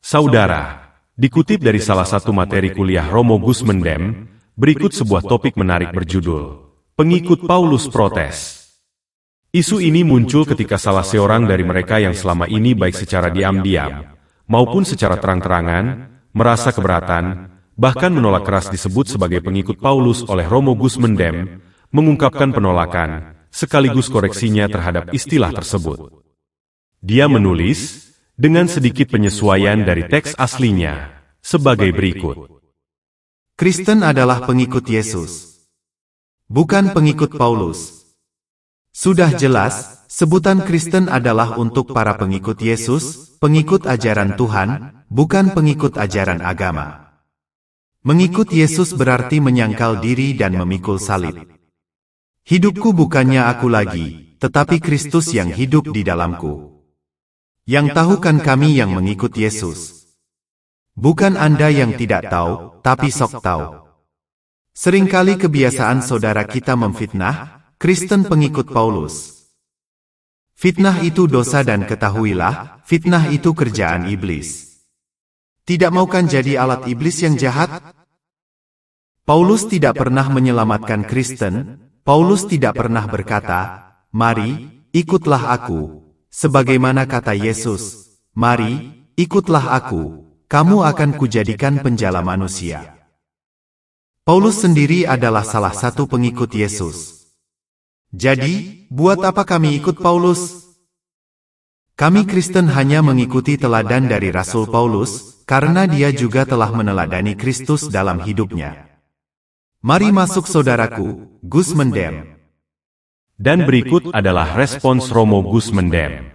Saudara, dikutip dari salah satu materi kuliah Romo Gus Mendem, berikut sebuah topik menarik berjudul, Pengikut Paulus Protes. Isu ini muncul ketika salah seorang dari mereka yang selama ini baik secara diam-diam, maupun secara terang-terangan, merasa keberatan, bahkan menolak keras disebut sebagai pengikut Paulus oleh Romo Gus Mendem, mengungkapkan penolakan, sekaligus koreksinya terhadap istilah tersebut. Dia menulis, dengan sedikit penyesuaian dari teks aslinya, sebagai berikut. Kristen adalah pengikut Yesus, bukan pengikut Paulus. Sudah jelas, sebutan Kristen adalah untuk para pengikut Yesus, pengikut ajaran Tuhan, bukan pengikut ajaran agama. Mengikut Yesus berarti menyangkal diri dan memikul salib. Hidupku bukannya aku lagi, tetapi Kristus yang hidup di dalamku. Yang tahu kan kami yang mengikut Yesus. Bukan Anda yang tidak tahu, tapi sok tahu. Seringkali kebiasaan saudara kita memfitnah Kristen pengikut Paulus. Fitnah itu dosa dan ketahuilah, fitnah itu kerjaan iblis. Tidak mau kan jadi alat iblis yang jahat? Paulus tidak pernah menyelamatkan Kristen. Paulus tidak pernah berkata, "Mari, ikutlah aku." Sebagaimana kata Yesus, "Mari, ikutlah aku, kamu akan kujadikan penjala manusia." Paulus sendiri adalah salah satu pengikut Yesus. Jadi, buat apa kami ikut Paulus? Kami Kristen hanya mengikuti teladan dari Rasul Paulus, karena dia juga telah meneladani Kristus dalam hidupnya. Mari masuk saudaraku, Gus Mendem. Dan berikut adalah respons Romo Gus Mendem.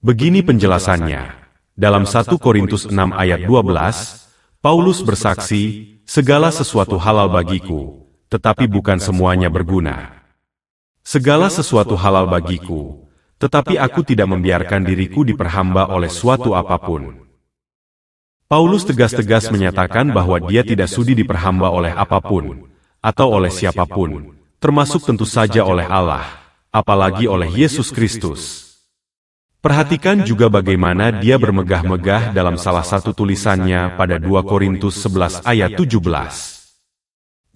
Begini penjelasannya. Dalam 1 Korintus 6 ayat 12, Paulus bersaksi, segala sesuatu halal bagiku, tetapi bukan semuanya berguna. Segala sesuatu halal bagiku, tetapi aku tidak membiarkan diriku diperhamba oleh suatu apapun. Paulus tegas-tegas menyatakan bahwa dia tidak sudi diperhamba oleh apapun, atau oleh siapapun, termasuk tentu saja oleh Allah, apalagi oleh Yesus Kristus. Perhatikan juga bagaimana dia bermegah-megah dalam salah satu tulisannya pada 2 Korintus 11 ayat 17.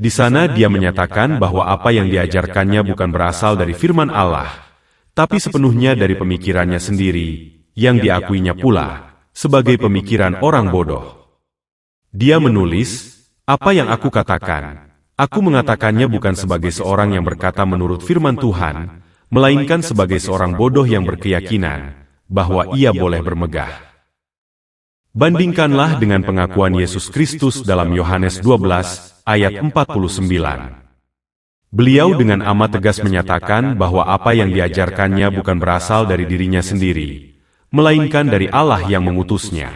Di sana dia menyatakan bahwa apa yang diajarkannya bukan berasal dari firman Allah, tapi sepenuhnya dari pemikirannya sendiri, yang diakuinya pula sebagai pemikiran orang bodoh. Dia menulis, "Apa yang aku katakan, aku mengatakannya bukan sebagai seorang yang berkata menurut firman Tuhan, melainkan sebagai seorang bodoh yang berkeyakinan bahwa ia boleh bermegah." Bandingkanlah dengan pengakuan Yesus Kristus dalam Yohanes 12 ayat 49. Beliau dengan amat tegas menyatakan bahwa apa yang diajarkannya bukan berasal dari dirinya sendiri, melainkan dari Allah yang mengutusnya.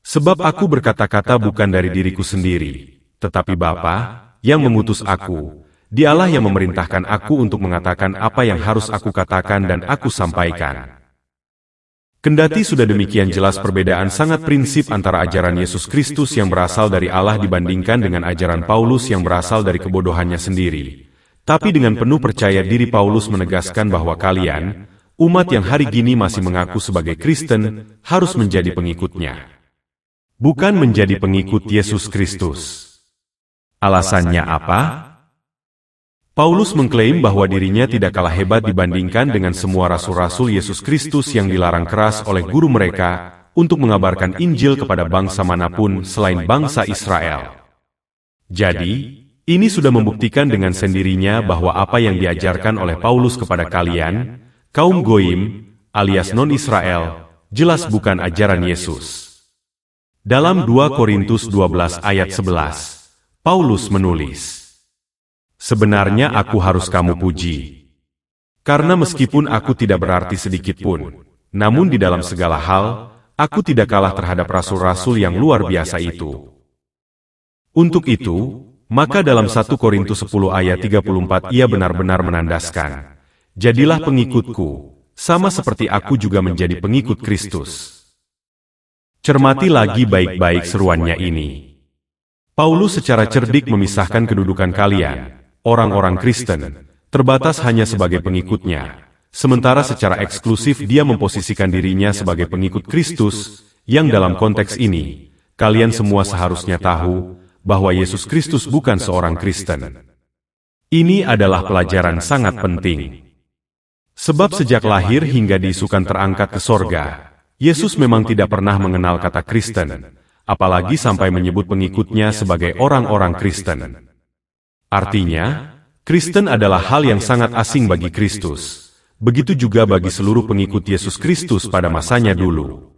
"Sebab aku berkata-kata bukan dari diriku sendiri, tetapi Bapa yang mengutus aku, Dialah yang memerintahkan aku untuk mengatakan apa yang harus aku katakan dan aku sampaikan." Kendati sudah demikian jelas perbedaan sangat prinsip antara ajaran Yesus Kristus yang berasal dari Allah dibandingkan dengan ajaran Paulus yang berasal dari kebodohannya sendiri. Tapi dengan penuh percaya diri Paulus menegaskan bahwa kalian, umat yang hari gini masih mengaku sebagai Kristen, harus menjadi pengikutnya. Bukan menjadi pengikut Yesus Kristus. Alasannya apa? Paulus mengklaim bahwa dirinya tidak kalah hebat dibandingkan dengan semua rasul-rasul Yesus Kristus yang dilarang keras oleh guru mereka untuk mengabarkan Injil kepada bangsa manapun selain bangsa Israel. Jadi, ini sudah membuktikan dengan sendirinya bahwa apa yang diajarkan oleh Paulus kepada kalian, kaum Goim, alias non-Israel, jelas bukan ajaran Yesus. Dalam 2 Korintus 12 ayat 11, Paulus menulis, "Sebenarnya aku harus kamu puji. Karena meskipun aku tidak berarti sedikitpun, namun di dalam segala hal, aku tidak kalah terhadap rasul-rasul yang luar biasa itu. Untuk itu, maka dalam 1 Korintus 10 ayat 34 ia benar-benar menandaskan, jadilah pengikutku, sama seperti aku juga menjadi pengikut Kristus." Cermati lagi baik-baik seruannya ini. Paulus secara cerdik memisahkan kedudukan kalian, orang-orang Kristen, terbatas hanya sebagai pengikutnya, sementara secara eksklusif dia memposisikan dirinya sebagai pengikut Kristus, yang dalam konteks ini, kalian semua seharusnya tahu bahwa Yesus Kristus bukan seorang Kristen. Ini adalah pelajaran sangat penting. Sebab sejak lahir hingga diisukan terangkat ke sorga, Yesus memang tidak pernah mengenal kata Kristen, apalagi sampai menyebut pengikutnya sebagai orang-orang Kristen. Artinya, Kristen adalah hal yang sangat asing bagi Kristus. Begitu juga bagi seluruh pengikut Yesus Kristus pada masanya dulu.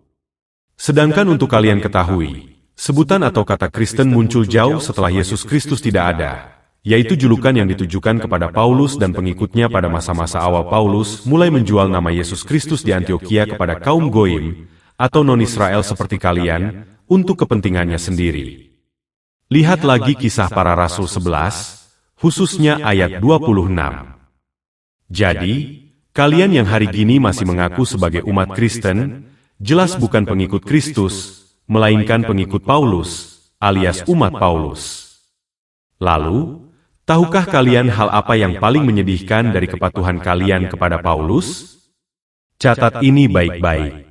Sedangkan untuk kalian ketahui, sebutan atau kata Kristen muncul jauh setelah Yesus Kristus tidak ada, yaitu julukan yang ditujukan kepada Paulus dan pengikutnya pada masa-masa awal Paulus mulai menjual nama Yesus Kristus di Antiokhia kepada kaum Goim, atau non-Israel seperti kalian, untuk kepentingannya sendiri. Lihat lagi Kisah Para Rasul 11, khususnya ayat 26. Jadi, kalian yang hari gini masih mengaku sebagai umat Kristen, jelas bukan pengikut Kristus, melainkan pengikut Paulus, alias umat Paulus. Lalu, tahukah kalian hal apa yang paling menyedihkan dari kepatuhan kalian kepada Paulus? Catat ini baik-baik.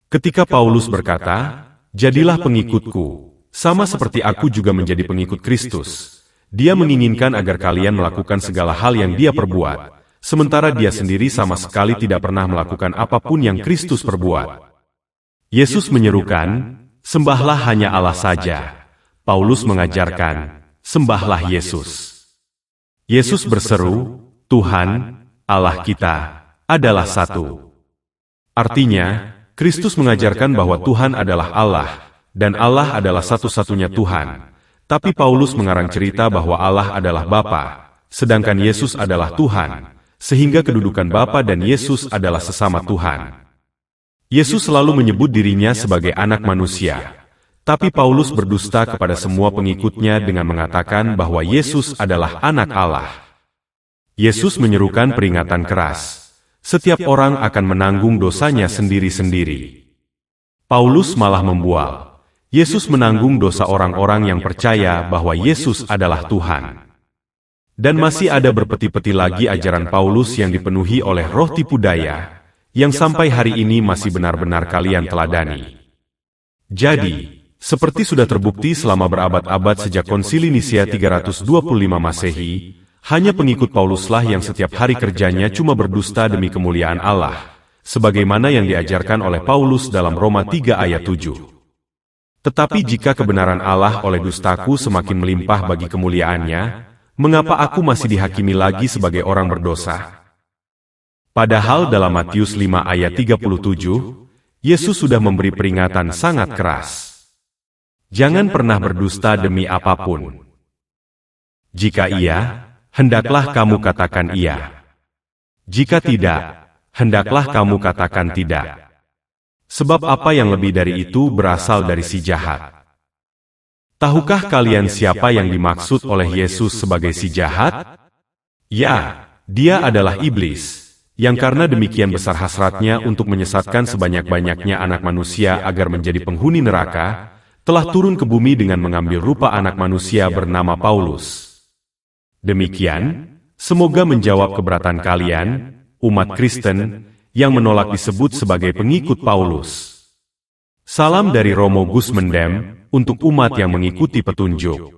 Ketika Paulus berkata, "Jadilah pengikutku, sama seperti aku juga menjadi pengikut Kristus," dia menginginkan agar kalian melakukan segala hal yang dia perbuat, sementara dia sendiri sama sekali tidak pernah melakukan apapun yang Kristus perbuat. Yesus menyerukan, "Sembahlah hanya Allah saja." Paulus mengajarkan, "Sembahlah Yesus." Yesus berseru, "Tuhan, Allah kita, adalah satu." Artinya, Kristus mengajarkan bahwa Tuhan adalah Allah, dan Allah adalah satu-satunya Tuhan. Tapi Paulus mengarang cerita bahwa Allah adalah Bapa, sedangkan Yesus adalah Tuhan, sehingga kedudukan Bapa dan Yesus adalah sesama Tuhan. Yesus selalu menyebut dirinya sebagai anak manusia, tapi Paulus berdusta kepada semua pengikutnya dengan mengatakan bahwa Yesus adalah anak Allah. Yesus menyerukan peringatan keras, setiap orang akan menanggung dosanya sendiri-sendiri. Paulus malah membual, Yesus menanggung dosa orang-orang yang percaya bahwa Yesus adalah Tuhan. Dan masih ada berpeti-peti lagi ajaran Paulus yang dipenuhi oleh roh tipu daya, yang sampai hari ini masih benar-benar kalian teladani. Jadi, seperti sudah terbukti selama berabad-abad sejak Konsili Nisia 325 Masehi, hanya pengikut Pauluslah yang setiap hari kerjanya cuma berdusta demi kemuliaan Allah, sebagaimana yang diajarkan oleh Paulus dalam Roma 3 ayat 7. Tetapi jika kebenaran Allah oleh dustaku semakin melimpah bagi kemuliaannya, mengapa aku masih dihakimi lagi sebagai orang berdosa? Padahal dalam Matius 5 ayat 37, Yesus sudah memberi peringatan sangat keras. Jangan pernah berdusta demi apapun. Jika iya, hendaklah kamu katakan iya. Jika tidak, hendaklah kamu katakan tidak. Sebab apa yang lebih dari itu berasal dari si jahat. Tahukah kalian siapa yang dimaksud oleh Yesus sebagai si jahat? Ya, dia adalah iblis, yang karena demikian besar hasratnya untuk menyesatkan sebanyak-banyaknya anak manusia agar menjadi penghuni neraka, telah turun ke bumi dengan mengambil rupa anak manusia bernama Paulus. Demikian, semoga menjawab keberatan kalian, umat Kristen, yang menolak disebut sebagai pengikut Paulus. Salam dari Romo Gus Mendem, untuk umat yang mengikuti petunjuk.